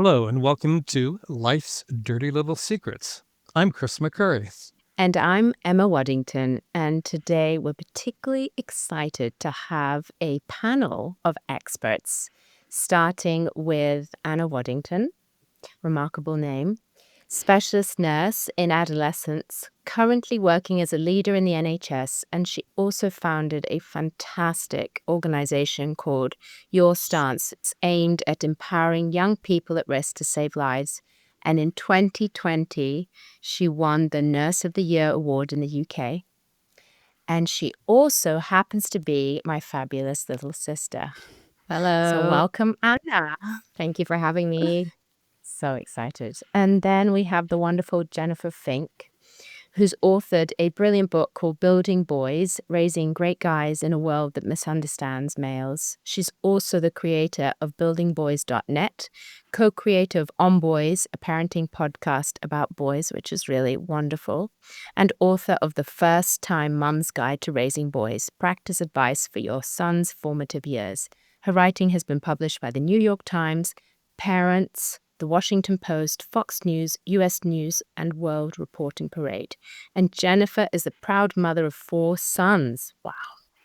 Hello, and welcome to Life's Dirty Little Secrets. I'm Chris McCurry. And I'm Emma Waddington, and today we're particularly excited to have a panel of experts, starting with Anna Waddington, remarkable name, specialist nurse in adolescence, currently working as a leader in the NHS, and she also founded a fantastic organization called Your Stance. It's aimed at empowering young people at risk to save lives. And in 2020, she won the Nurse of the Year award in the UK. And she also happens to be my fabulous little sister. Hello. So welcome, Anna. Thank you for having me. So excited. And then we have the wonderful Jennifer Fink, who's authored a brilliant book called Building Boys, Raising Great Guys in a World That Misunderstands Males. She's also the creator of buildingboys.net, co-creator of On Boys, a parenting podcast about boys, which is really wonderful, and author of The First Time Mum's Guide to Raising Boys, Practice Advice for Your Son's Formative Years. Her writing has been published by the New York Times, Parents, The Washington Post, Fox News, U.S. News, and World Reporting Parade. And Jennifer is the proud mother of 4 sons. Wow.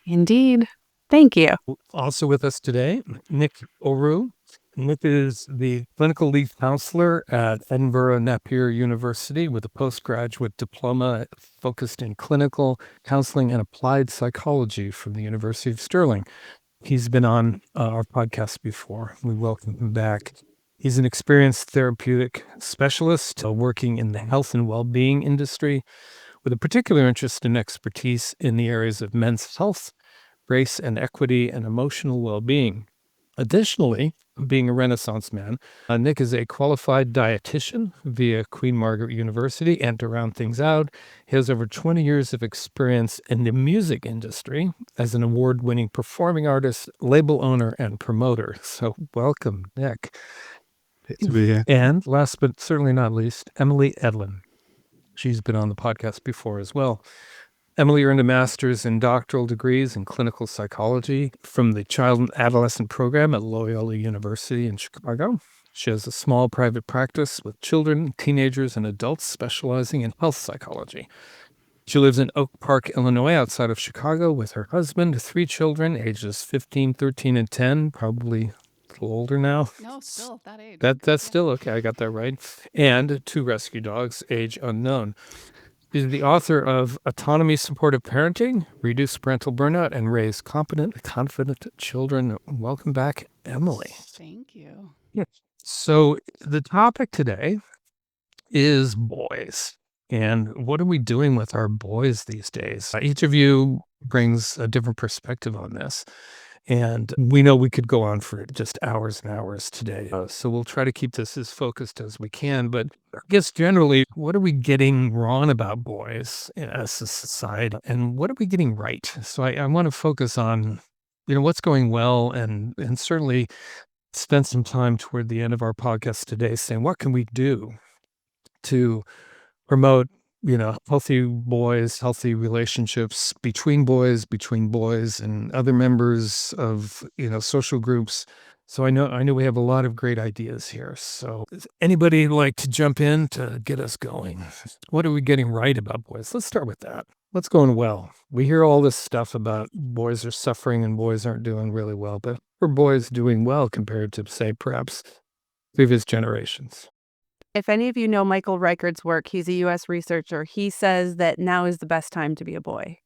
Indeed. Thank you. Also with us today, Nick Oru. Nick is the clinical lead counselor at Edinburgh Napier University with a postgraduate diploma focused in clinical counseling and applied psychology from the University of Stirling. He's been on our podcast before. We welcome him back. He's an experienced therapeutic specialist working in the health and well-being industry with a particular interest and expertise in the areas of men's health, race and equity, and emotional well-being. Additionally, being a Renaissance man, Nick is a qualified dietitian via Queen Margaret University, and to round things out, he has over 20 years of experience in the music industry as an award-winning performing artist, label owner, and promoter. So welcome, Nick. Great to be here. And last but certainly not least, Emily Edlynn. She's been on the podcast before as well. Emily earned a master's and doctoral degrees in clinical psychology from the Child and Adolescent Program at Loyola University in Chicago. She has a small private practice with children, teenagers, and adults specializing in health psychology. She lives in Oak Park, Illinois, outside of Chicago with her husband, 3 children, ages 15, 13, and 10, probably a little older now. No, still that age. That's still okay. I got that right. And 2 rescue dogs, age unknown. She's the author of Autonomy, Supportive Parenting, Reduce Parental Burnout, and Raise Competent, Confident Children. Welcome back, Emily. Thank you. So the topic today is boys. And what are we doing with our boys these days? Each of you brings a different perspective on this. And we know we could go on for just hours and hours today. So we'll try to keep this as focused as we can. But I guess generally, what are we getting wrong about boys as a society? And what are we getting right? So I want to focus on, what's going well and certainly spend some time toward the end of our podcast today saying, what can we do to promote healthy boys, healthy relationships between boys, and other members of, social groups. So I know we have a lot of great ideas here. So does anybody like to jump in to get us going? What are we getting right about boys? Let's start with that. What's going well? We hear all this stuff about boys are suffering and boys aren't doing really well, but are boys doing well compared to, say, perhaps previous generations? If any of you know Michael Reichert's work, he's a U.S. researcher. He says that now is the best time to be a boy.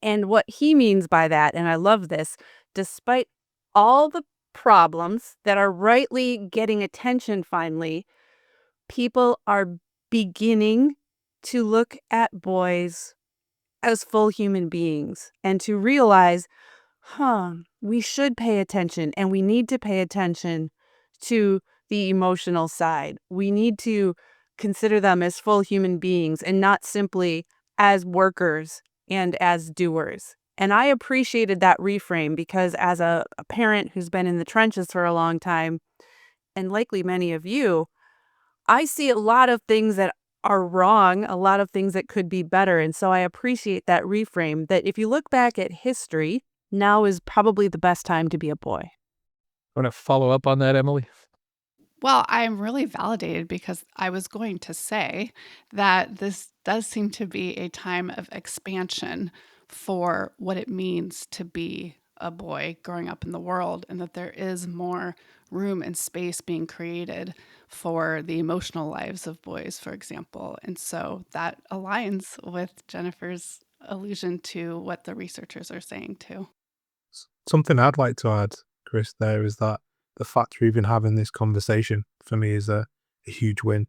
And what he means by that, and I love this, despite all the problems that are rightly getting attention finally, people are beginning to look at boys as full human beings and to realize, we should pay attention, and we need to pay attention to the emotional side. We need to consider them as full human beings and not simply as workers and as doers. And I appreciated that reframe because as a parent who's been in the trenches for a long time, and likely many of you, I see a lot of things that are wrong, a lot of things that could be better. And so I appreciate that reframe that if you look back at history, now is probably the best time to be a boy. Want to follow up on that, Emily? Well, I'm really validated because I was going to say that this does seem to be a time of expansion for what it means to be a boy growing up in the world, and that there is more room and space being created for the emotional lives of boys, for example. And so that aligns with Jennifer's allusion to what the researchers are saying too. Something I'd like to add, Chris, there is that the fact we're even having this conversation for me is a huge win.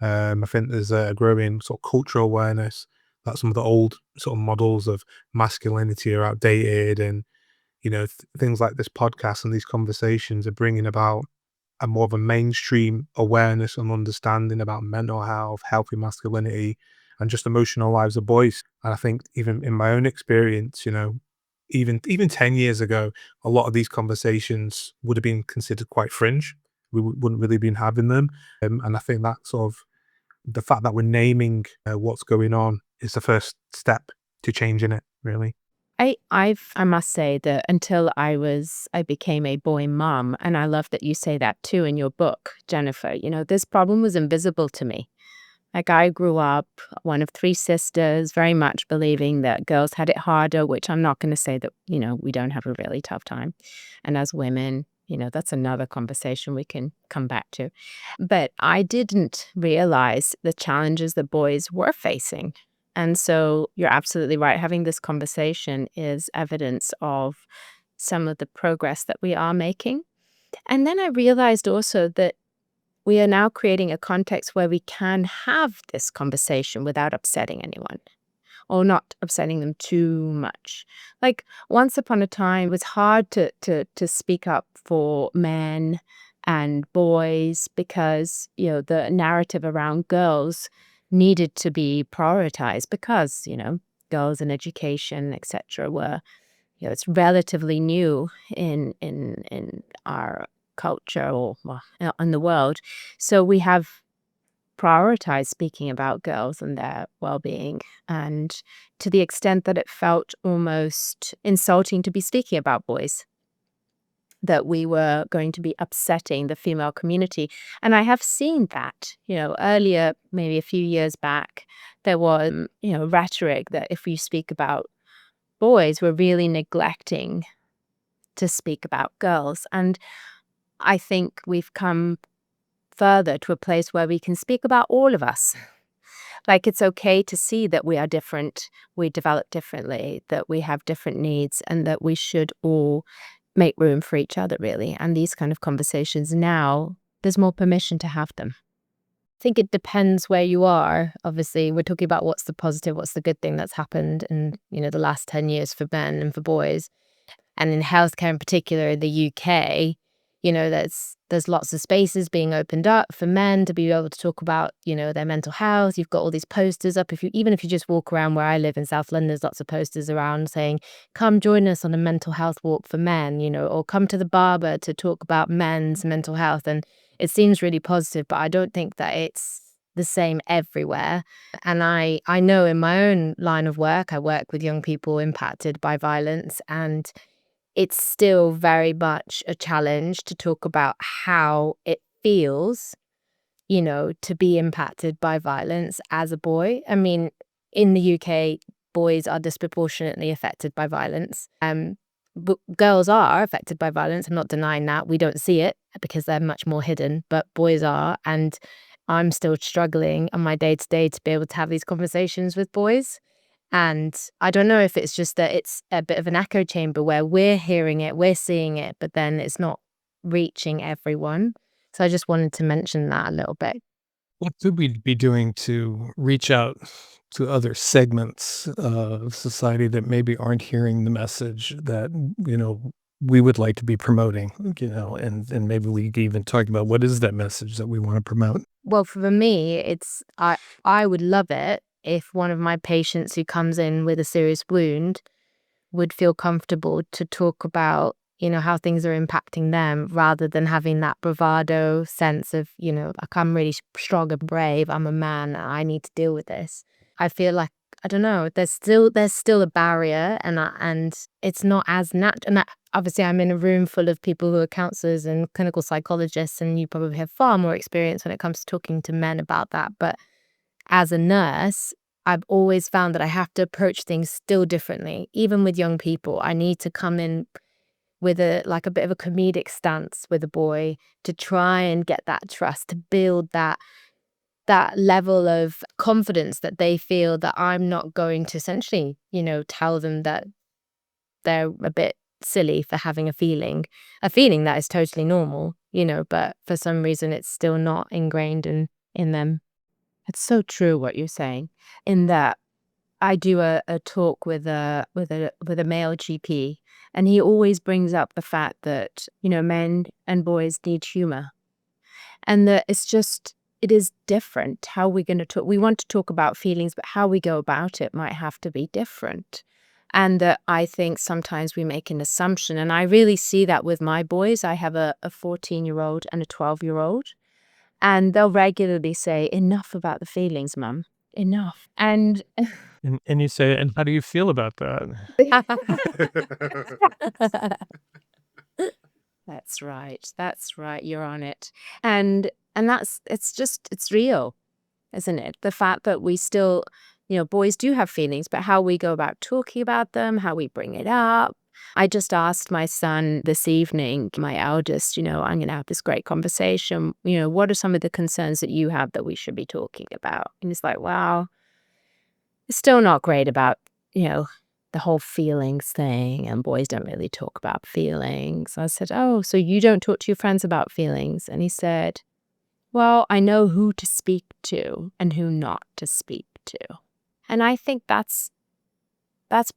I think there's a growing sort of cultural awareness that some of the old sort of models of masculinity are outdated, and things like this podcast and these conversations are bringing about a more of a mainstream awareness and understanding about mental health, healthy masculinity, and just emotional lives of boys. And I think even in my own experience, even 10 years ago, a lot of these conversations would have been considered quite fringe. We wouldn't really been having them. And I think that sort of the fact that we're naming what's going on is the first step to changing it, really. I must say that until I became a boy mom, and I love that you say that too in your book, Jennifer, this problem was invisible to me. Like, I grew up one of 3 sisters, very much believing that girls had it harder, which I'm not going to say that, we don't have a really tough time. And as women, that's another conversation we can come back to. But I didn't realize the challenges that boys were facing. And so you're absolutely right. Having this conversation is evidence of some of the progress that we are making. And then I realized also that we are now creating a context where we can have this conversation without upsetting anyone or not upsetting them too much. Like, once upon a time, it was hard to speak up for men and boys because, the narrative around girls needed to be prioritized because, girls in education, etc., were, it's relatively new in our culture or in the world. So we have prioritized speaking about girls and their well-being, and to the extent that it felt almost insulting to be speaking about boys, that we were going to be upsetting the female community. And I have seen that, earlier, maybe a few years back, there was, rhetoric that if we speak about boys, we're really neglecting to speak about girls. And I think we've come further to a place where we can speak about all of us. Like, it's okay to see that we are different, we develop differently, that we have different needs, and that we should all make room for each other, really. And these kind of conversations now, there's more permission to have them. I think it depends where you are. Obviously, we're talking about what's the positive, what's the good thing that's happened in, the last 10 years for men and for boys. And in healthcare in particular, in the UK, there's lots of spaces being opened up for men to be able to talk about, their mental health. You've got all these posters up. Even if you just walk around where I live in South London, there's lots of posters around saying, come join us on a mental health walk for men, or come to the barber to talk about men's mental health. And it seems really positive, but I don't think that it's the same everywhere. And I know in my own line of work, I work with young people impacted by violence, and it's still very much a challenge to talk about how it feels, to be impacted by violence as a boy. I mean, in the UK, boys are disproportionately affected by violence. But girls are affected by violence. I'm not denying that. We don't see it because they're much more hidden, but boys are. And I'm still struggling on my day-to-day to be able to have these conversations with boys. And I don't know if it's just that it's a bit of an echo chamber where we're hearing it, we're seeing it, but then it's not reaching everyone. So I just wanted to mention that a little bit. What could we be doing to reach out to other segments of society that maybe aren't hearing the message that, we would like to be promoting, and maybe we could even talk about what is that message that we want to promote? Well, for me, I would love it if one of my patients who comes in with a serious wound would feel comfortable to talk about, how things are impacting them, rather than having that bravado sense of, like, I'm really strong and brave, I'm a man, I need to deal with this. I feel like, I don't know, there's still a barrier, and it's not as natural. And obviously I'm in a room full of people who are counselors and clinical psychologists, and you probably have far more experience when it comes to talking to men about that. But as a nurse, I've always found that I have to approach things still differently. Even with young people, I need to come in with a bit of a comedic stance with a boy to try and get that trust, to build that level of confidence that they feel that I'm not going to essentially, tell them that they're a bit silly for having a feeling that is totally normal, but for some reason it's still not ingrained in them. It's so true what you're saying, in that I do a talk with a male GP, and he always brings up the fact that, men and boys need humor, and that it is different how we're going to talk. We want to talk about feelings, but how we go about it might have to be different. And that I think sometimes we make an assumption, and I really see that with my boys. I have a 14-year-old and a 12-year-old, and they'll regularly say, "Enough about the feelings, Mum. Enough." And And you say, and how do you feel about that? That's right. That's right. You're on it. And it's real, isn't it? The fact that we still, boys do have feelings, but how we go about talking about them, how we bring it up. I just asked my son this evening, my eldest, I'm going to have this great conversation. What are some of the concerns that you have that we should be talking about? And he's like, wow, it's still not great about, the whole feelings thing, and boys don't really talk about feelings. I said, oh, so you don't talk to your friends about feelings? And he said, well, I know who to speak to and who not to speak to. And I think that's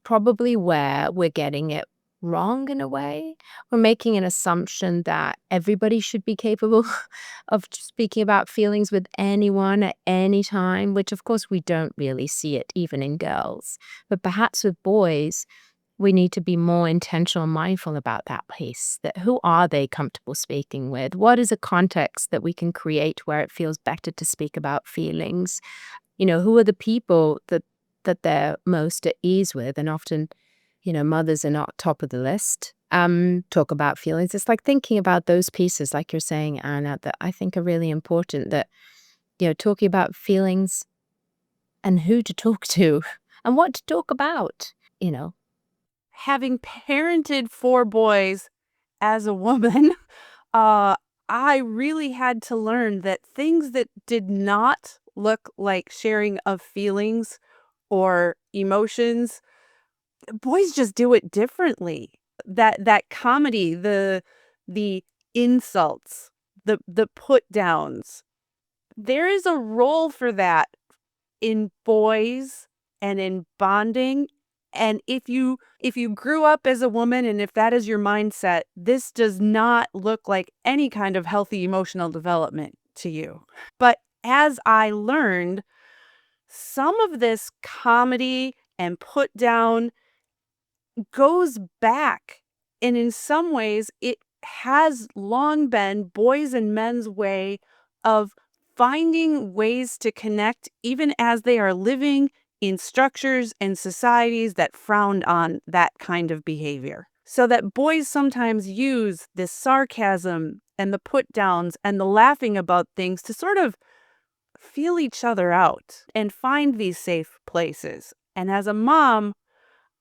probably where we're getting it wrong in a way. We're making an assumption that everybody should be capable of speaking about feelings with anyone at any time, which of course we don't really see it even in girls. But perhaps with boys, we need to be more intentional and mindful about that piece, that who are they comfortable speaking with? What is a context that we can create where it feels better to speak about feelings? Who are the people that they're most at ease with? And often, mothers are not top of the list. Talk about feelings. It's like thinking about those pieces, like you're saying, Anna, that I think are really important, that, talking about feelings and who to talk to and what to talk about, Having parented 4 boys as a woman, I really had to learn that things that did not look like sharing of feelings or emotions, boys just do it differently. That comedy, the insults, the put downs, there is a role for that in boys and in bonding. And if you grew up as a woman, and if that is your mindset, this does not look like any kind of healthy emotional development to you. But as I learned, some of this comedy and put down goes back. And in some ways, it has long been boys and men's way of finding ways to connect, even as they are living in structures and societies that frowned on that kind of behavior. So that boys sometimes use this sarcasm and the put downs and the laughing about things to sort of feel each other out and find these safe places. And as a mom,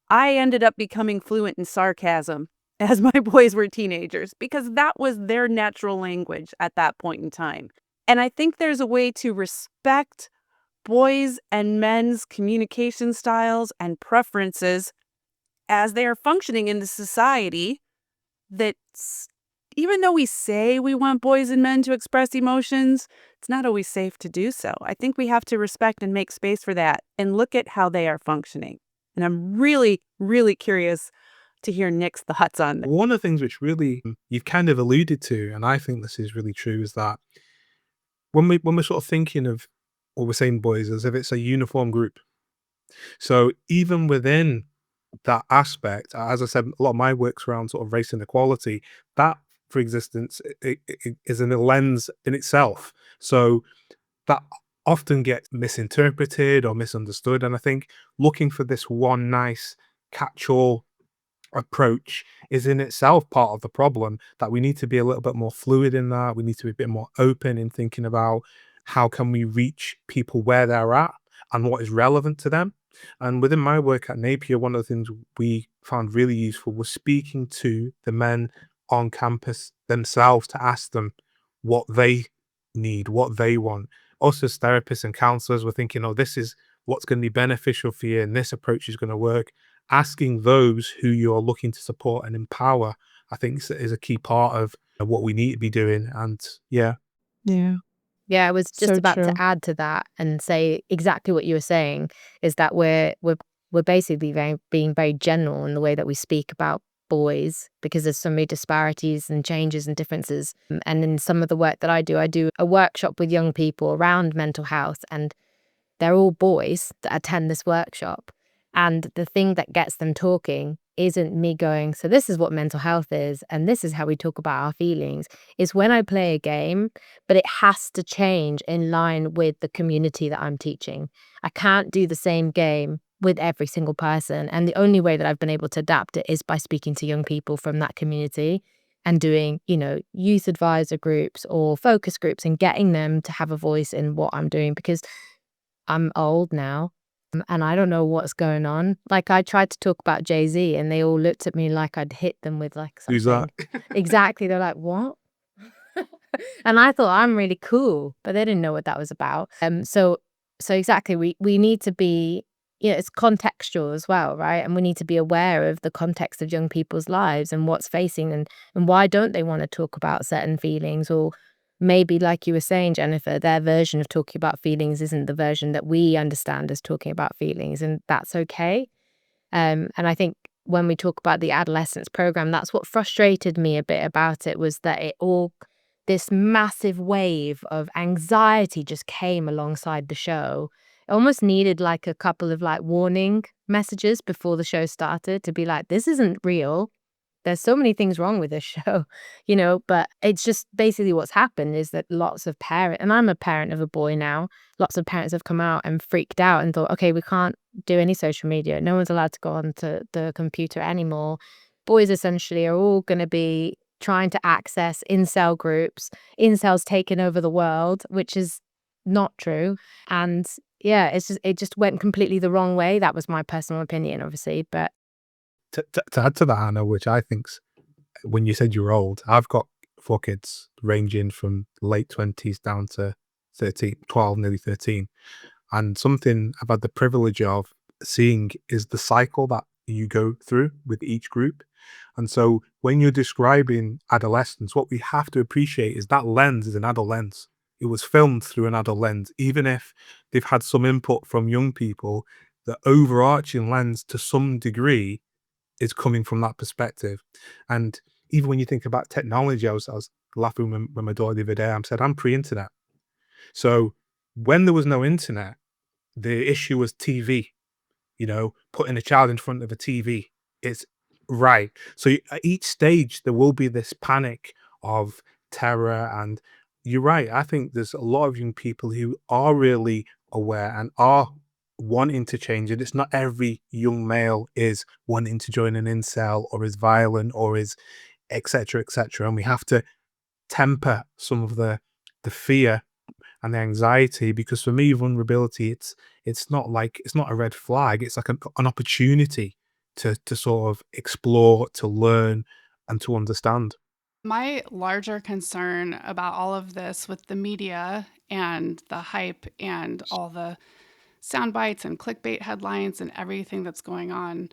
I ended up becoming fluent in sarcasm as my boys were teenagers, because that was their natural language at that point in time. And I think there's a way to respect boys and men's communication styles and preferences as they are functioning in the society, that even though we say we want boys and men to express emotions, it's not always safe to do so. I think we have to respect and make space for that and look at how they are functioning. And I'm really, really curious to hear Nick's thoughts on that. One of the things which really you've kind of alluded to, and I think this is really true, is that when we're sort of thinking of what we're saying boys as if it's a uniform group. So even within that aspect, as I said, a lot of my work's around sort of race inequality. That, for existence, it is in a lens in itself. So that often gets misinterpreted or misunderstood. And I think looking for this one nice catch-all approach is in itself part of the problem, that we need to be a little bit more fluid in that. We need to be a bit more open in thinking about how can we reach people where they're at and what is relevant to them. And within my work at Napier, one of the things we found really useful was speaking to the men on campus themselves to ask them what they need, what they want. Also, as therapists and counselors, we're thinking, oh, this is what's going to be beneficial for you, and this approach is going to work. Asking those who you're looking to support and empower, I think, is a key part of what we need to be doing. And yeah, Yeah. Yeah, I was just So about true. to add to that and say exactly what you were saying, is that we're basically being very general in the way that we speak about boys, because there's so many disparities and changes and differences. And in some of the work that I do a workshop with young people around mental health, and they're all boys that attend this workshop. And the thing that gets them talking isn't me going, so this is what mental health is, and this is how we talk about our feelings. It's when I play a game, but it has to change in line with the community that I'm teaching. I can't do the same game with every single person. And the only way that I've been able to adapt it is by speaking to young people from that community and doing, youth advisor groups or focus groups and getting them to have a voice in what I'm doing, because I'm old now, and I don't know what's going on. Like, I tried to talk about Jay-Z and they all looked at me like I'd hit them with like who's that? something. Exactly. They're like, what? And I thought I'm really cool, but they didn't know what that was about. So exactly, we need to be, it's contextual as well, right? And we need to be aware of the context of young people's lives and what's facing, and why don't they want to talk about certain feelings, or maybe, like you were saying, Jennifer, their version of talking about feelings isn't the version that we understand as talking about feelings, and that's okay. And I think when we talk about the adolescence program, that's what frustrated me a bit about it, was that this massive wave of anxiety just came alongside the show. It almost needed like a couple of like warning messages before the show started to be like, this isn't real. There's so many things wrong with this show, but it's just basically what's happened is that lots of parents, and I'm a parent of a boy now, lots of parents have come out and freaked out and thought, okay, we can't do any social media. No one's allowed to go onto the computer anymore. Boys essentially are all going to be trying to access incel groups, incels taking over the world, which is not true. And yeah, it just went completely the wrong way. That was my personal opinion, obviously, but To add to that, Anna, which I think's, when you said you're old, I've got 4 kids ranging from late 20s down to 13, 12, nearly 13. And something I've had the privilege of seeing is the cycle that you go through with each group. And so when you're describing adolescence, what we have to appreciate is that lens is an adult lens. It was filmed through an adult lens. Even if they've had some input from young people, the overarching lens to some degree is coming from that perspective. And even when you think about technology, I was laughing with my daughter the other day. I said, I'm pre-internet. So when there was no internet, the issue was TV, putting a child in front of a TV. It's right. So at each stage, there will be this panic of terror. And you're right. I think there's a lot of young people who are really aware and are wanting to change. And it's not every young male is wanting to join an incel or is violent or is et cetera, et cetera. And we have to temper some of the fear and the anxiety, because for me, vulnerability, it's not a red flag. It's like an opportunity to sort of explore, to learn, and to understand. My larger concern about all of this with the media and the hype and all the sound bites and clickbait headlines and everything that's going on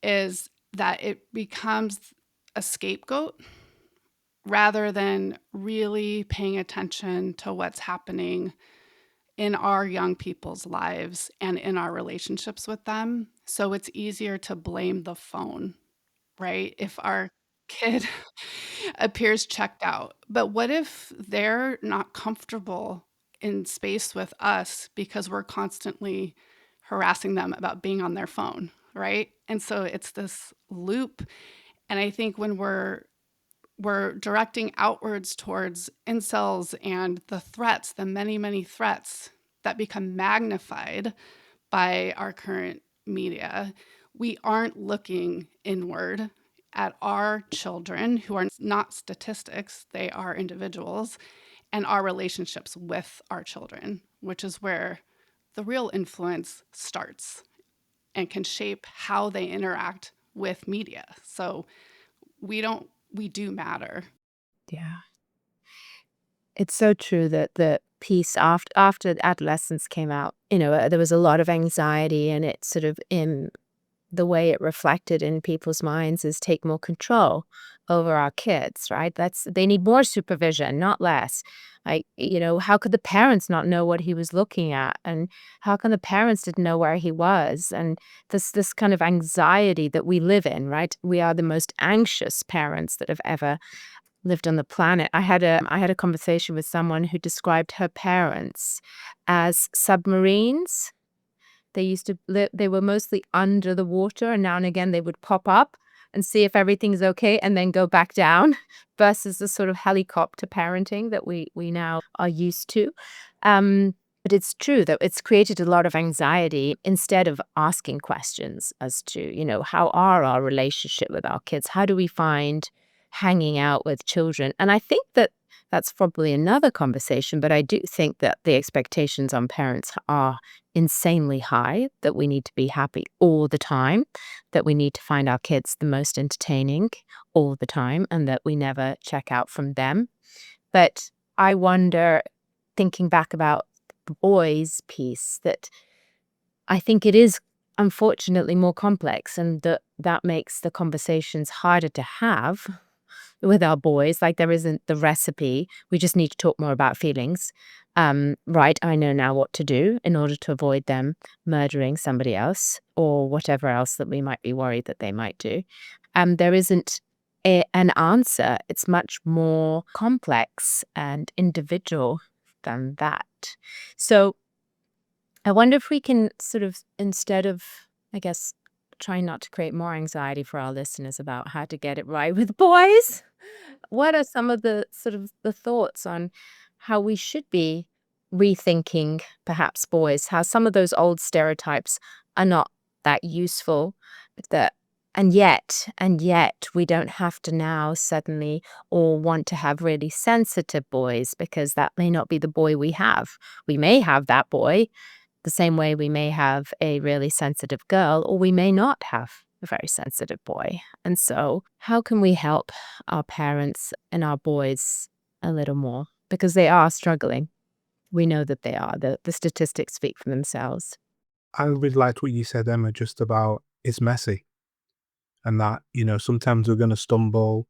is that it becomes a scapegoat rather than really paying attention to what's happening in our young people's lives and in our relationships with them. So it's easier to blame the phone, right? If our kid appears checked out. But what if they're not comfortable in space with us because we're constantly harassing them about being on their phone, right? And so it's this loop. And I think when we're directing outwards towards incels and the threats, the many, many threats that become magnified by our current media, we aren't looking inward at our children, who are not statistics, they are individuals, and our relationships with our children, which is where the real influence starts and can shape how they interact with media. So we do matter. Yeah. It's so true that the piece after adolescence came out, there was a lot of anxiety, and it sort of in the way it reflected in people's minds is take more control over our kids, right? They need more supervision, not less. Like, how could the parents not know what he was looking at? And how come the parents didn't know where he was? And this kind of anxiety that we live in, right? We are the most anxious parents that have ever lived on the planet. I had a conversation with someone who described her parents as submarines. They used to live, they were mostly under the water, and now and again they would pop up and see if everything's okay and then go back down, versus the sort of helicopter parenting that we now are used to. But it's true that it's created a lot of anxiety instead of asking questions as to, how are our relationship with our kids? How do we find hanging out with children? And I think that that's probably another conversation, but I do think that the expectations on parents are insanely high, that we need to be happy all the time, that we need to find our kids the most entertaining all the time, and that we never check out from them. But I wonder, thinking back about the boys piece, that I think it is unfortunately more complex, and that makes the conversations harder to have with our boys. Like, there isn't the recipe. We just need to talk more about feelings. Right, I know now what to do in order to avoid them murdering somebody else or whatever else that we might be worried that they might do. There isn't an answer. It's much more complex and individual than that. So I wonder if we can sort of, instead of, I guess, trying not to create more anxiety for our listeners about how to get it right with boys, what are some of the sort of the thoughts on how we should be rethinking perhaps boys, how some of those old stereotypes are not that useful, that and yet we don't have to now suddenly all want to have really sensitive boys, because that may not be the boy we have. We may have that boy the same way we may have a really sensitive girl, or we may not have a very sensitive boy. And so how can we help our parents and our boys a little more? Because they are struggling. We know that they are. The statistics speak for themselves. I really liked what you said, Emma, just about it's messy and that, sometimes we're going to stumble.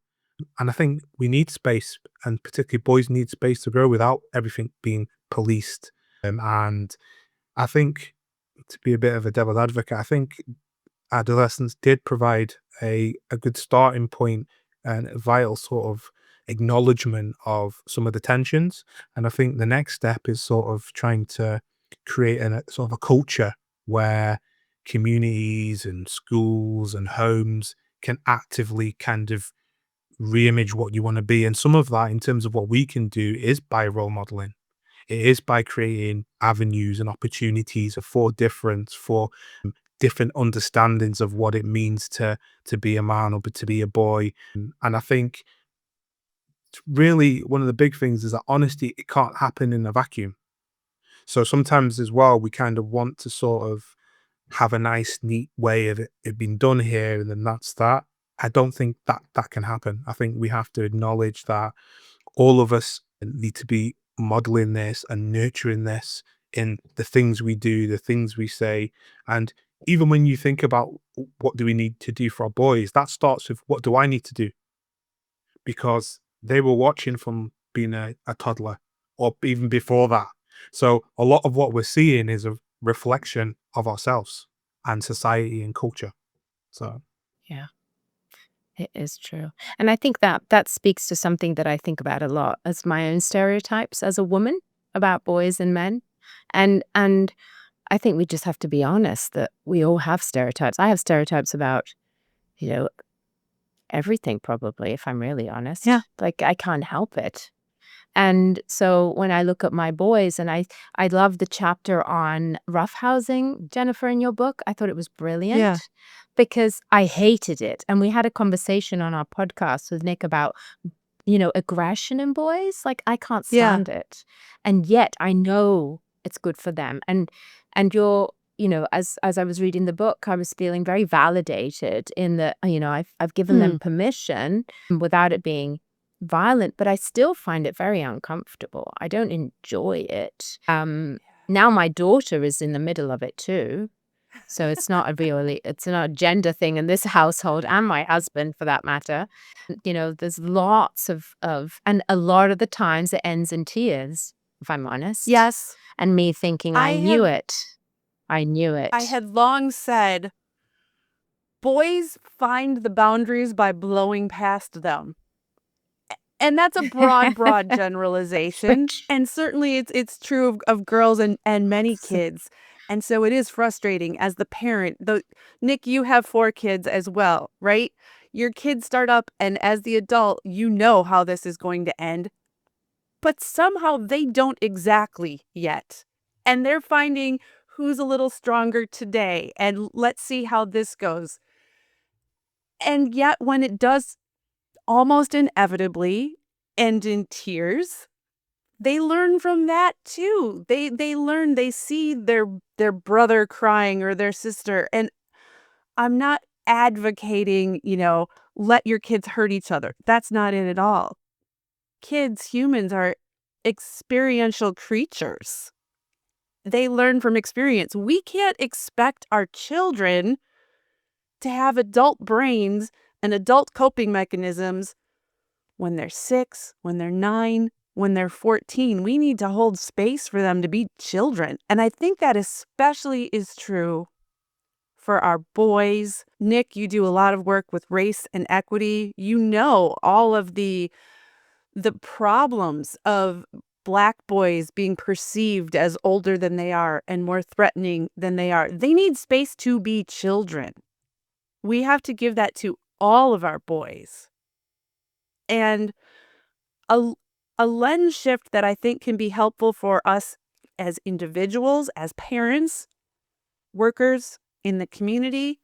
And I think we need space, and particularly boys need space to grow without everything being policed. And I think, to be a bit of a devil's advocate, I think adolescence did provide a good starting point and a vital sort of acknowledgement of some of the tensions. And I think the next step is sort of trying to create a sort of a culture where communities and schools and homes can actively kind of re-image what you want to be. And some of that, in terms of what we can do, is by role modeling. It is by creating avenues and opportunities for difference, for different understandings of what it means to be a man or to be a boy. And I think really one of the big things is that honesty, it can't happen in a vacuum. So sometimes as well, we kind of want to sort of have a nice, neat way of it being done here, and then that's that. I don't think that can happen. I think we have to acknowledge that all of us need to be modeling this and nurturing this in the things we do, the things we say. And even when you think about what do we need to do for our boys, that starts with what do I need to do? Because they were watching from being a toddler or even before that. So a lot of what we're seeing is a reflection of ourselves and society and culture. So Yeah, it is true. And I think that speaks to something that I think about a lot as my own stereotypes as a woman about boys and men. And I think we just have to be honest that we all have stereotypes. I have stereotypes about, you know, everything probably, if I'm really honest. Yeah. Like, I can't help it. And so when I look at my boys, and I love the chapter on roughhousing, Jennifer, in your book. I thought it was brilliant. Yeah. Because I hated it. And we had a conversation on our podcast with Nick about, aggression in boys. Like, I can't Yeah. stand it. And yet I know it's good for them. And you're, as I was reading the book, I was feeling very validated in that, I've given them permission without it being violent, but I still find it very uncomfortable. I don't enjoy it. Now my daughter is in the middle of it too. So it's not a gender thing in this household, and my husband for that matter. There's lots of, and a lot of the times it ends in tears, if I'm honest. Yes. And me thinking, I knew it. I knew it. I had long said, boys find the boundaries by blowing past them. And that's a broad generalization. And certainly it's true of girls and many kids. And so it is frustrating as the parent. Nick, you have 4 kids as well, right? Your kids start up, and as the adult, you know how this is going to end. But somehow they don't exactly yet. And they're finding who's a little stronger today. And let's see how this goes. And yet when it does almost inevitably end in tears, they learn from that too. They learn, they see their brother crying or their sister. And I'm not advocating, let your kids hurt each other. That's not it at all. Kids, humans, are experiential creatures. They learn from experience. We can't expect our children to have adult brains and adult coping mechanisms when they're 6, when they're 9, when they're 14. We need to hold space for them to be children. And I think that especially is true for our boys. Nick, you do a lot of work with race and equity. You know all of the problems of Black boys being perceived as older than they are and more threatening than they are. They need space to be children. We have to give that to all of our boys. And a lens shift that I think can be helpful for us as individuals, as parents, workers in the community.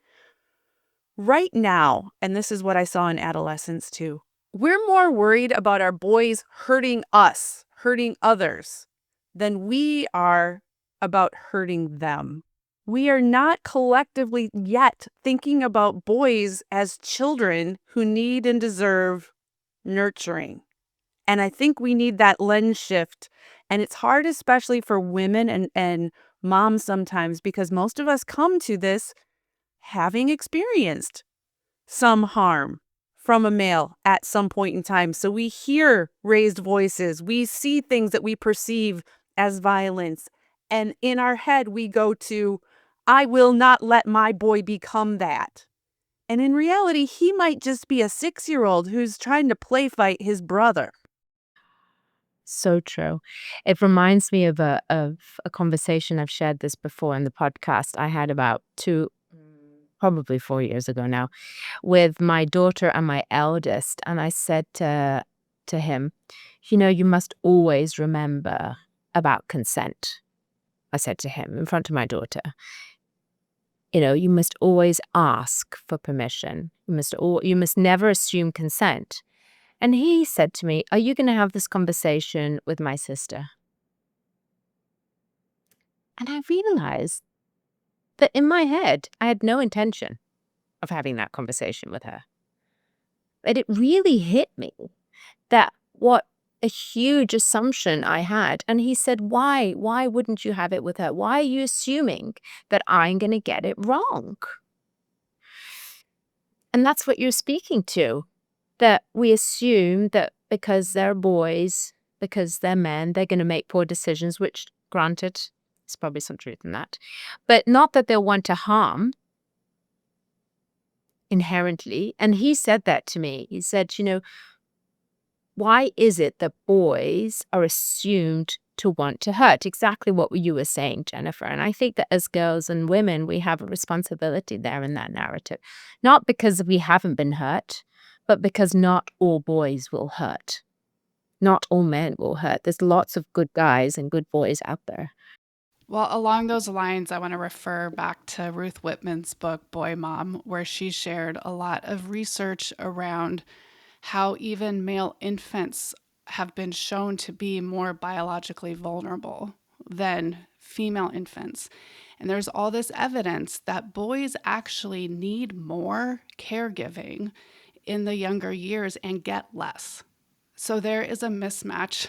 Right now, and this is what I saw in adolescence too, we're more worried about our boys hurting us, hurting others, than we are about hurting them. We are not collectively yet thinking about boys as children who need and deserve nurturing. And I think we need that lens shift. And it's hard, especially for women and moms sometimes, because most of us come to this having experienced some harm from a male at some point in time. So we hear raised voices. We see things that we perceive as violence. And in our head, we go to, I will not let my boy become that. And in reality, he might just be a 6-year-old who's trying to play fight his brother. So true. It reminds me of a conversation. I've shared this before in the podcast. I had about probably 4 years ago now, with my daughter and my eldest. And I said to him, you must always remember about consent. I said to him in front of my daughter, you must always ask for permission. You must never assume consent. And he said to me, are you going to have this conversation with my sister? And I realized that in my head, I had no intention of having that conversation with her. But it really hit me that what a huge assumption I had. And he said, why? Why wouldn't you have it with her? Why are you assuming that I'm going to get it wrong? And that's what you're speaking to, that we assume that because they're boys, because they're men, they're going to make poor decisions, which, granted, there's probably some truth in that. But not that they'll want to harm inherently. And he said that to me. He said, why is it that boys are assumed to want to hurt? Exactly what you were saying, Jennifer. And I think that as girls and women, we have a responsibility there in that narrative. Not because we haven't been hurt, but because not all boys will hurt. not all men will hurt. There's lots of good guys and good boys out there. Well, along those lines, I want to refer back to Ruth Whitman's book, Boy Mom, where she shared a lot of research around how even male infants have been shown to be more biologically vulnerable than female infants. And there's all this evidence that boys actually need more caregiving in the younger years and get less. So there is a mismatch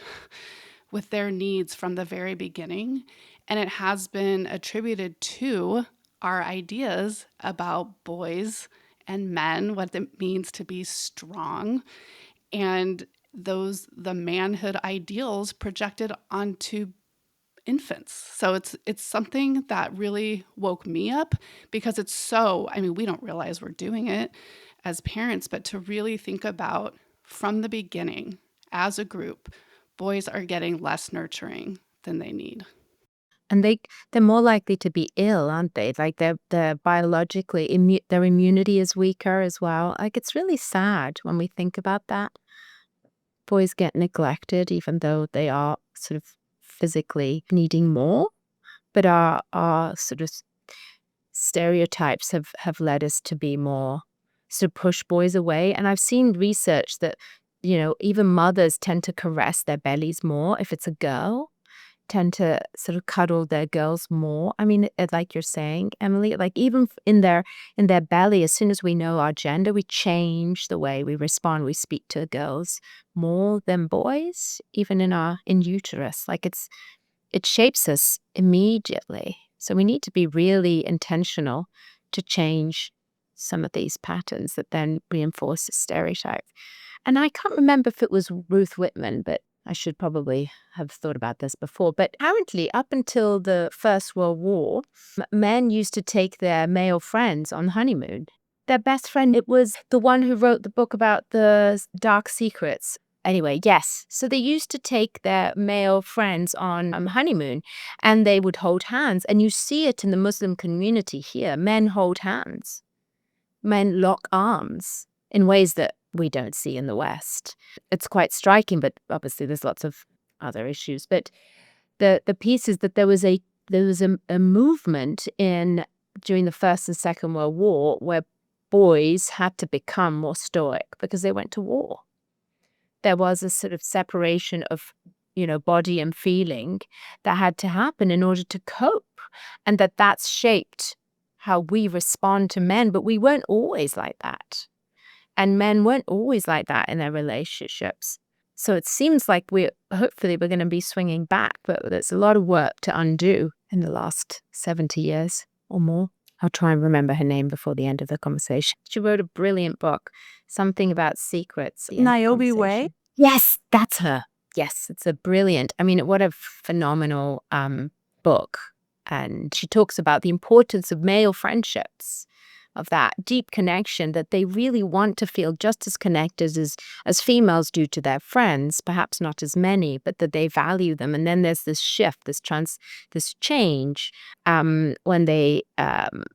with their needs from the very beginning. And it has been attributed to our ideas about boys and men, what it means to be strong, and the manhood ideals projected onto infants. So it's something that really woke me up because it's so, I mean, we don't realize we're doing it as parents, but to really think about from the beginning as a group, boys are getting less nurturing than they need. And they're more likely to be ill, aren't they? Like they're biologically their immunity is weaker as well. Like it's really sad when we think about that. Boys get neglected even though they are sort of physically needing more, but our sort of stereotypes have led us to be more to push boys away. And I've seen research that, even mothers tend to caress their bellies more if it's a girl, tend to sort of cuddle their girls more. I mean, like you're saying, Emily, like even in their belly, as soon as we know our gender, we change the way we respond. We speak to girls more than boys, even in uterus. Like it shapes us immediately. So we need to be really intentional to change some of these patterns that then reinforce the stereotype. And I can't remember if it was Ruth Whitman, but I should probably have thought about this before. But apparently, up until the First World War, men used to take their male friends on honeymoon. Their best friend, it was the one who wrote the book about the dark secrets. Anyway, yes. So they used to take their male friends on honeymoon and they would hold hands. And you see it in the Muslim community here. Men hold hands. Men lock arms in ways that we don't see in the West. It's quite striking, but obviously there's lots of other issues. But the piece is that there was a movement during the First and Second World War where boys had to become more stoic because they went to war. There was a sort of separation of, body and feeling that had to happen in order to cope, and that's shaped how we respond to men. But we weren't always like that. And men weren't always like that in their relationships. So it seems like hopefully we're going to be swinging back, but there's a lot of work to undo in the last 70 years or more. I'll try and remember her name before the end of the conversation. She wrote a brilliant book, something about secrets. Niobe Way? Yes, that's her. Yes, it's a brilliant, what a phenomenal book. And she talks about the importance of male friendships, of that deep connection, that they really want to feel just as connected as females do to their friends, perhaps not as many, but that they value them. And then there's this shift, this change when they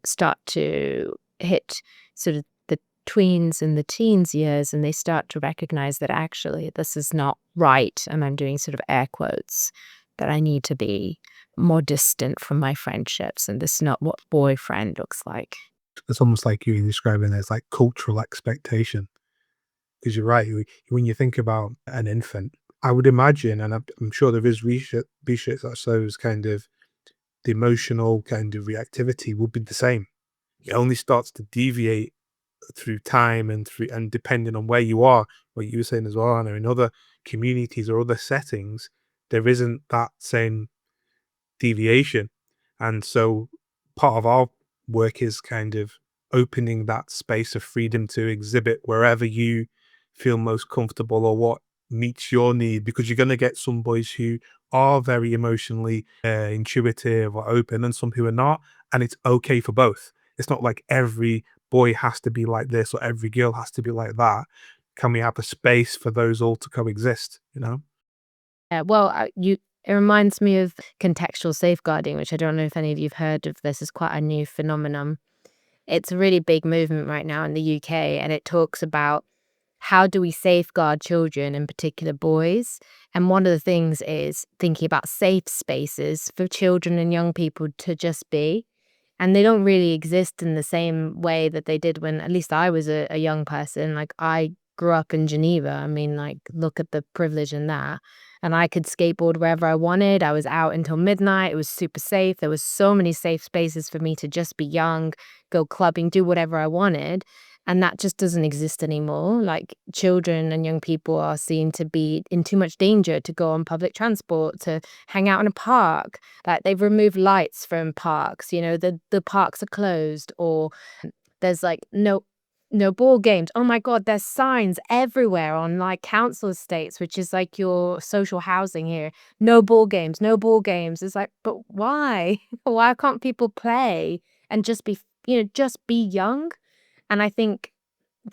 start to hit sort of the tweens and the teens years, and they start to recognize that actually this is not right. And I'm doing sort of air quotes, that I need to be more distant from my friendships. And this is not what boyfriend looks like. It's almost like you're describing it as like cultural expectation. Because you're right, when you think about an infant, I would imagine, and I'm sure there is research that shows kind of the emotional kind of reactivity will be the same. It only starts to deviate through time and depending on where you are, what you were saying as well, Anna, in other communities or other settings, there isn't that same deviation. And so part of our work is kind of opening that space of freedom to exhibit wherever you feel most comfortable or what meets your need, because you're going to get some boys who are very emotionally intuitive or open and some who are not, and it's okay for both. It's not like every boy has to be like this or every girl has to be like that. Can we have a space for those all to coexist, Yeah, well, it reminds me of contextual safeguarding, which I don't know if any of you've heard of. This is quite a new phenomenon. It's a really big movement right now in the UK, and it talks about how do we safeguard children, in particular boys? And one of the things is thinking about safe spaces for children and young people to just be. And they don't really exist in the same way that they did when at least I was a young person. Like, I grew up in Geneva. I mean, like, look at the privilege in that. And I could skateboard wherever I wanted. I was out until midnight. It was super safe. There was so many safe spaces for me to just be young, go clubbing, do whatever I wanted. And that just doesn't exist anymore. Like, children and young people are seen to be in too much danger to go on public transport, to hang out in a park. Like, they've removed lights from parks, you know, the parks are closed, or there's like no ball games. Oh my God, there's signs everywhere on like council estates, which is like your social housing here. No ball games, no ball games. It's like, but why? Why can't people play and just be, just be young? And I think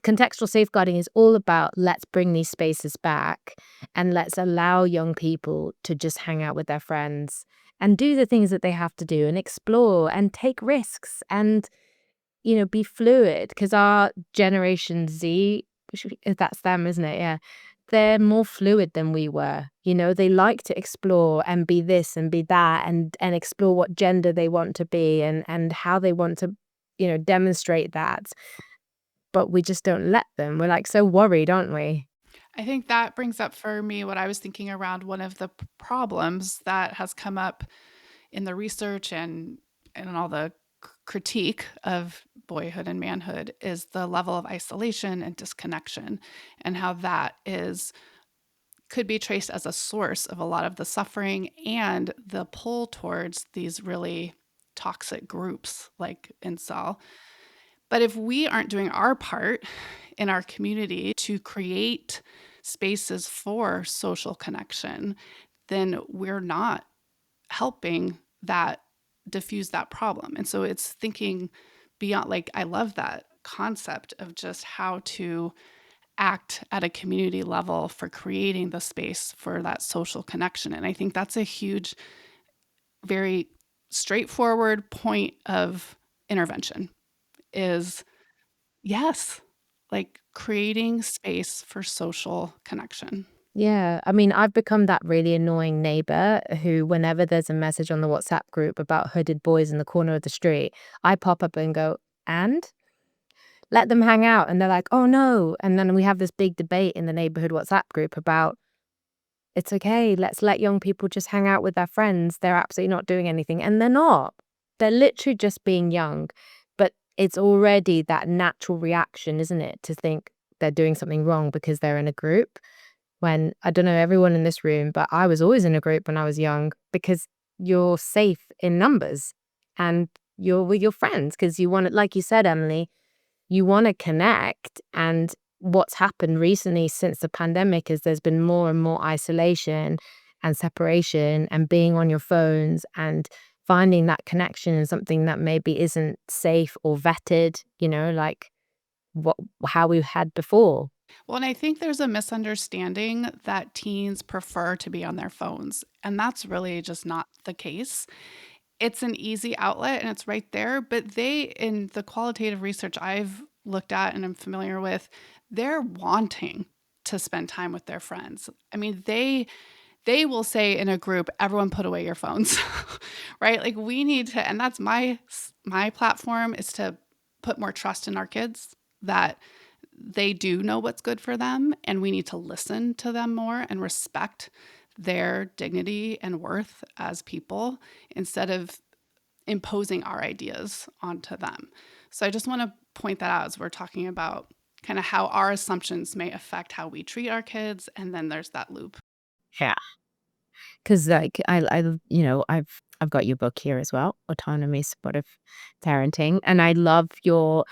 contextual safeguarding is all about, let's bring these spaces back and let's allow young people to just hang out with their friends and do the things that they have to do and explore and take risks and, be fluid. Because our Generation Z, that's them, isn't it? Yeah. They're more fluid than we were. They like to explore and be this and be that and explore what gender they want to be and how they want to, demonstrate that. But we just don't let them. We're like so worried, aren't we? I think that brings up for me what I was thinking around one of the problems that has come up in the research and all the critique of boyhood and manhood is the level of isolation and disconnection, and how that could be traced as a source of a lot of the suffering and the pull towards these really toxic groups like incel. But if we aren't doing our part in our community to create spaces for social connection, then we're not helping that diffuse that problem. And so it's thinking beyond, like, I love that concept of just how to act at a community level for creating the space for that social connection. And I think that's a huge, very straightforward point of intervention is, yes, like creating space for social connection. Yeah. I mean, I've become that really annoying neighbor who, whenever there's a message on the WhatsApp group about hooded boys in the corner of the street, I pop up and go, and let them hang out. And they're like, oh no. And then we have this big debate in the neighborhood WhatsApp group about, it's okay, let's let young people just hang out with their friends. They're absolutely not doing anything. And they're not. They're literally just being young. But it's already that natural reaction, isn't it, to think they're doing something wrong because they're in a group. When, I don't know everyone in this room, but I was always in a group when I was young because you're safe in numbers and you're with your friends because you want to, like you said, Emily, you want to connect. And what's happened recently since the pandemic is there's been more and more isolation and separation and being on your phones and finding that connection in something that maybe isn't safe or vetted, like how we've had before. Well, and I think there's a misunderstanding that teens prefer to be on their phones, and that's really just not the case. It's an easy outlet and it's right there, but in the qualitative research I've looked at and I'm familiar with, they're wanting to spend time with their friends. I mean, they will say in a group, everyone put away your phones, right? Like, we need to, and that's my platform, is to put more trust in our kids that they do know what's good for them, and we need to listen to them more and respect their dignity and worth as people instead of imposing our ideas onto them. So I just want to point that out as we're talking about kind of how our assumptions may affect how we treat our kids, and then there's that loop. Yeah. Because like I've got your book here as well, Autonomy, Supportive Parenting, and I love your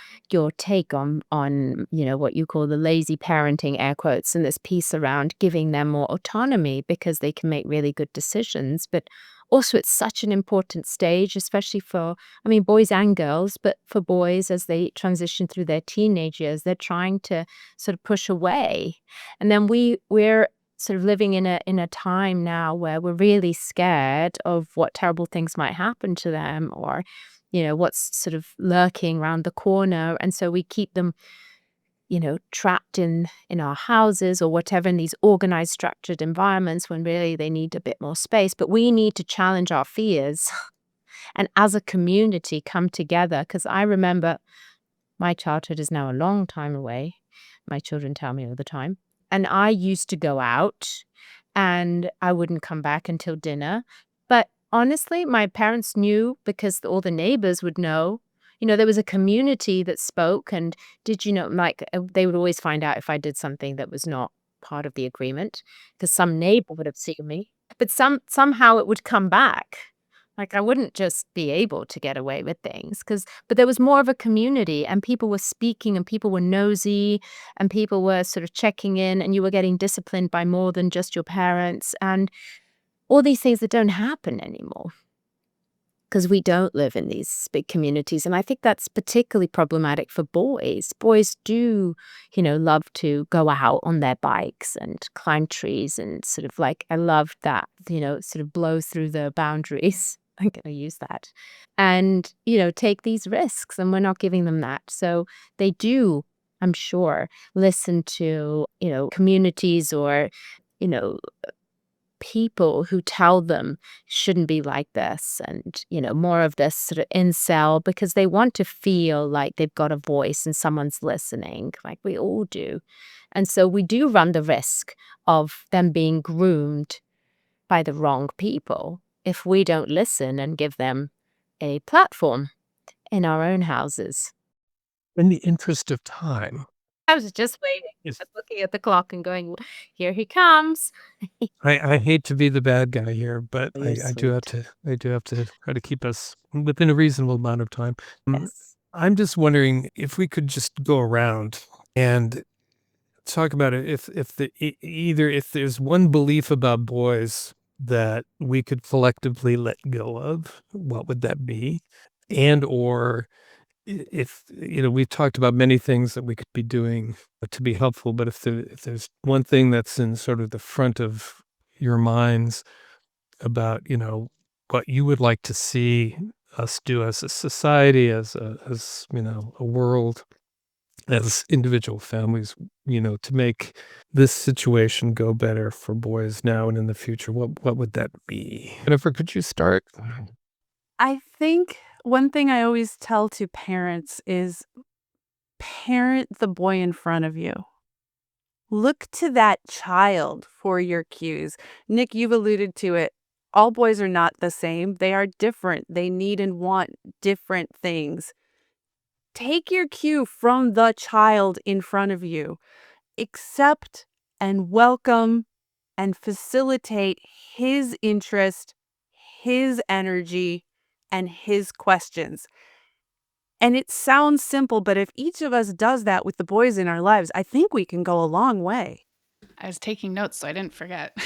take on what you call the lazy parenting, air quotes, and this piece around giving them more autonomy because they can make really good decisions. But also, it's such an important stage, especially for, I mean, boys and girls, but for boys as they transition through their teenage years, they're trying to sort of push away, and then we're sort of living in a time now where we're really scared of what terrible things might happen to them, or what's sort of lurking around the corner, and so we keep them trapped in our houses or whatever, in these organized, structured environments when really they need a bit more space. But we need to challenge our fears and as a community come together. Because I remember my childhood is now a long time away. My children tell me all the time. And I used to go out and I wouldn't come back until dinner. But honestly, my parents knew because all the neighbors would know. There was a community that spoke, and they would always find out if I did something that was not part of the agreement, because some neighbor would have seen me. But somehow it would come back. Like I wouldn't just be able to get away with things, but there was more of a community, and people were speaking, and people were nosy, and people were sort of checking in, and you were getting disciplined by more than just your parents, and all these things that don't happen anymore because we don't live in these big communities. And I think that's particularly problematic for boys. Boys do, love to go out on their bikes and climb trees and sort of I love that, sort of blow through the boundaries. I'm going to use that. And, take these risks, and we're not giving them that. So they do, I'm sure, listen to, communities or, people who tell them shouldn't be like this, and more of this sort of incel, because they want to feel like they've got a voice and someone's listening, like we all do. And so we do run the risk of them being groomed by the wrong people if we don't listen and give them a platform in our own houses. In the interest of time, I was just waiting, Yes. just looking at the clock and going, here he comes. I hate to be the bad guy here, but You're I do have sweet. to try to keep us within a reasonable amount of time. Yes. I'm just wondering if we could just go around and talk about it. If there's one belief about boys that we could collectively let go of, what would that be? And or if we've talked about many things that we could be doing to be helpful, but if there's one thing that's in sort of the front of your minds about what you would like to see us do as a society, as a world, as individual families, to make this situation go better for boys now and in the future, what would that be? Jennifer, could you start? I think one thing I always tell to parents is parent the boy in front of you. Look to that child for your cues. Nick, you've alluded to it. All boys are not the same. They are different. They need and want different things. Take your cue from the child in front of you. Accept and welcome and facilitate his interest, his energy, and his questions. And it sounds simple, but if each of us does that with the boys in our lives, I think we can go a long way. I was taking notes so I didn't forget.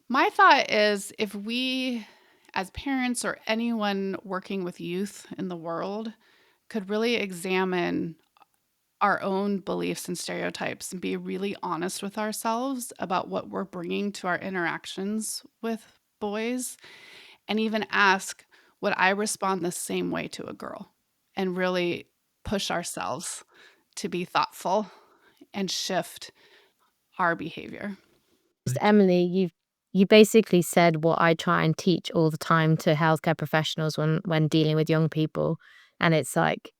My thought is if we, as parents or anyone working with youth in the world, could really examine our own beliefs and stereotypes and be really honest with ourselves about what we're bringing to our interactions with boys, and even ask, would I respond the same way to a girl? And really push ourselves to be thoughtful and shift our behavior. Emily, you basically said what I try and teach all the time to healthcare professionals when dealing with young people. And it's like,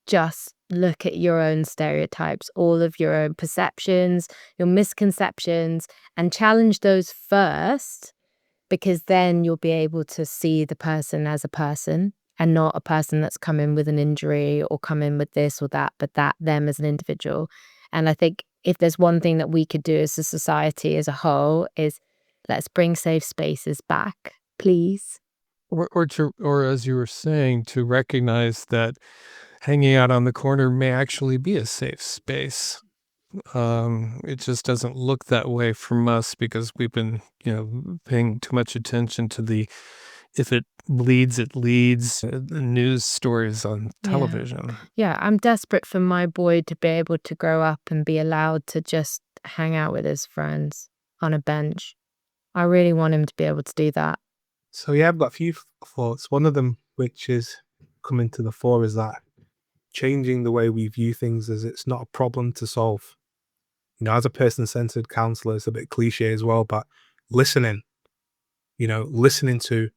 just look at your own stereotypes, all of your own perceptions, your misconceptions, and challenge those first, because then you'll be able to see the person as a person and not a person that's come in with an injury or come in with this or that, but them as an individual. And I think if there's one thing that we could do as a society as a whole is let's bring safe spaces back, please. Or as you were saying, to recognize that hanging out on the corner may actually be a safe space. It just doesn't look that way from us because we've been, paying too much attention to the if it bleeds, it leads, the news stories on television. Yeah, I'm desperate for my boy to be able to grow up and be allowed to just hang out with his friends on a bench. I really want him to be able to do that. So yeah, I've got a few thoughts. One of them, which is coming to the fore, is that changing the way we view things as it's not a problem to solve. As a person-centered counselor, it's a bit cliche as well, but listening, listening to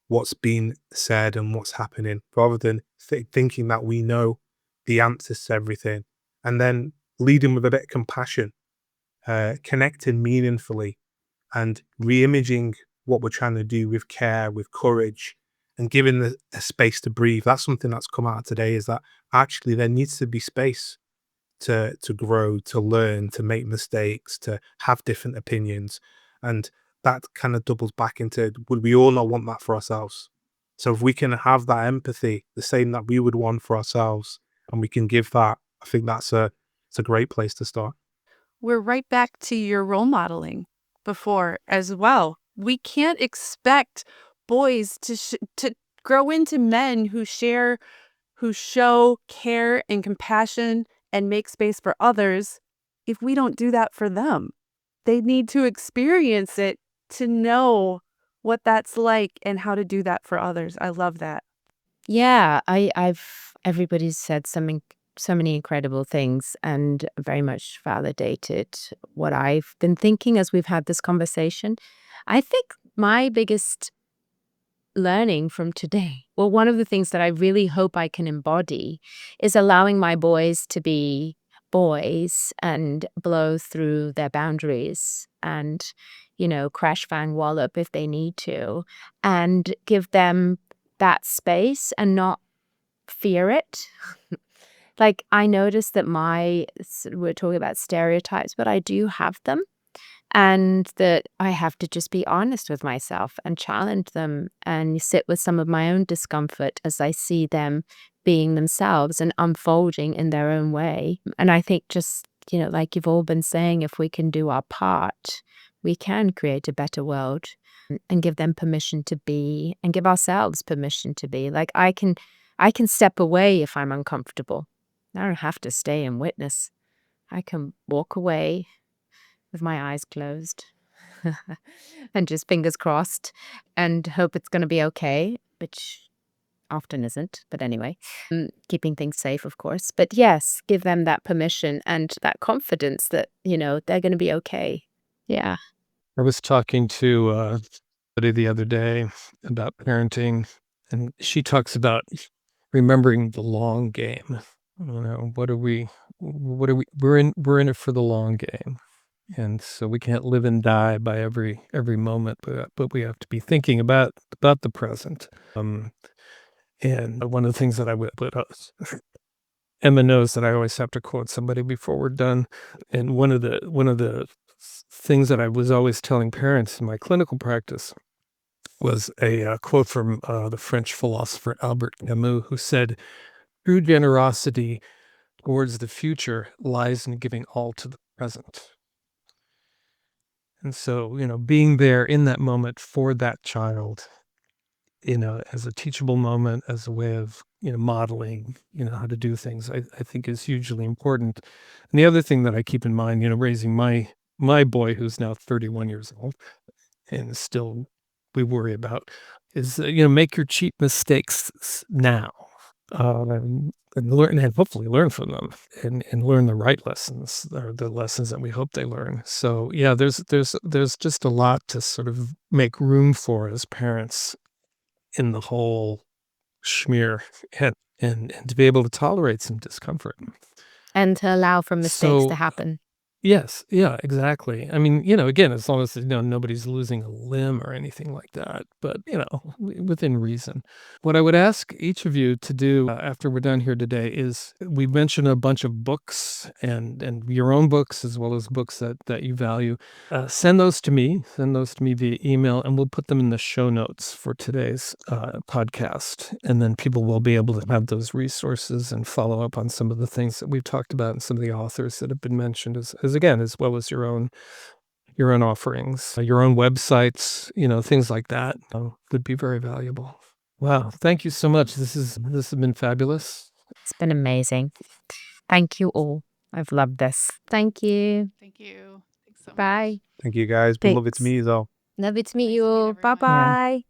what's being said and what's happening, rather than thinking that we know the answers to everything, and then leading with a bit of compassion, connecting meaningfully, and re-imaging what we're trying to do with care, with courage, and giving a space to breathe. That's something that's come out today, is that actually there needs to be space to grow, to learn, to make mistakes, to have different opinions. And that kind of doubles back into, would we all not want that for ourselves? So if we can have that empathy, the same that we would want for ourselves, and we can give that, I think it's a great place to start. We're right back to your role modeling before as well. We can't expect boys to grow into men who show care and compassion and make space for others if we don't do that for them. They need to experience it to know what that's like and how to do that for others. I love that. Yeah, everybody's said so many incredible things and very much validated what I've been thinking as we've had this conversation. I think my biggest learning from today, well, one of the things that I really hope I can embody is allowing my boys to be boys and blow through their boundaries and, crash, bang, wallop if they need to, and give them that space and not fear it. Like, I noticed that we're talking about stereotypes, but I do have them. And that I have to just be honest with myself and challenge them and sit with some of my own discomfort as I see them being themselves and unfolding in their own way. And I think just, like you've all been saying, if we can do our part, we can create a better world and give them permission to be and give ourselves permission to be. Like I can step away if I'm uncomfortable. I don't have to stay and witness. I can walk away with my eyes closed and just fingers crossed and hope it's going to be okay, which often isn't. But anyway, keeping things safe, of course. But yes, give them that permission and that confidence that, they're going to be okay. Yeah. I was talking to somebody the other day about parenting, and she talks about remembering the long game. We're in it for the long game. And so we can't live and die by every moment, but we have to be thinking about the present. And one of the things that I would put Emma knows that I always have to quote somebody before we're done. And one of the things that I was always telling parents in my clinical practice was a quote from the French philosopher Albert Camus, who said, "True generosity towards the future lies in giving all to the present." And so, being there in that moment for that child, as a teachable moment, as a way of, modeling, how to do things, I think is hugely important. And the other thing that I keep in mind, raising my boy, who's now 31 years old and still we worry about, is, make your cheap mistakes now. And learn, and hopefully learn from them, and learn the right lessons, or the lessons that we hope they learn. So yeah, there's just a lot to sort of make room for as parents in the whole schmear, and to be able to tolerate some discomfort And to allow for mistakes to So happen. yes, yeah, exactly. I mean, again, as long as nobody's losing a limb or anything like that, but within reason. What I would ask each of you to do after we're done here today is, we mentioned a bunch of books and your own books, as well as books that you value. Send those to me via email, and we'll put them in the show notes for today's podcast. And then people will be able to have those resources and follow up on some of the things that we've talked about and some of the authors that have been mentioned, as well as your own offerings, your own websites, things like that would be very valuable. Wow. Thank you so much. This has been fabulous. It's been amazing. Thank you all. I've loved this. Thank you. Thank you. Thanks so much. Bye. Thank you, guys. Been lovely to Thanks. meet you all. Love it to meet Nice you to meet all. everyone. Bye-bye.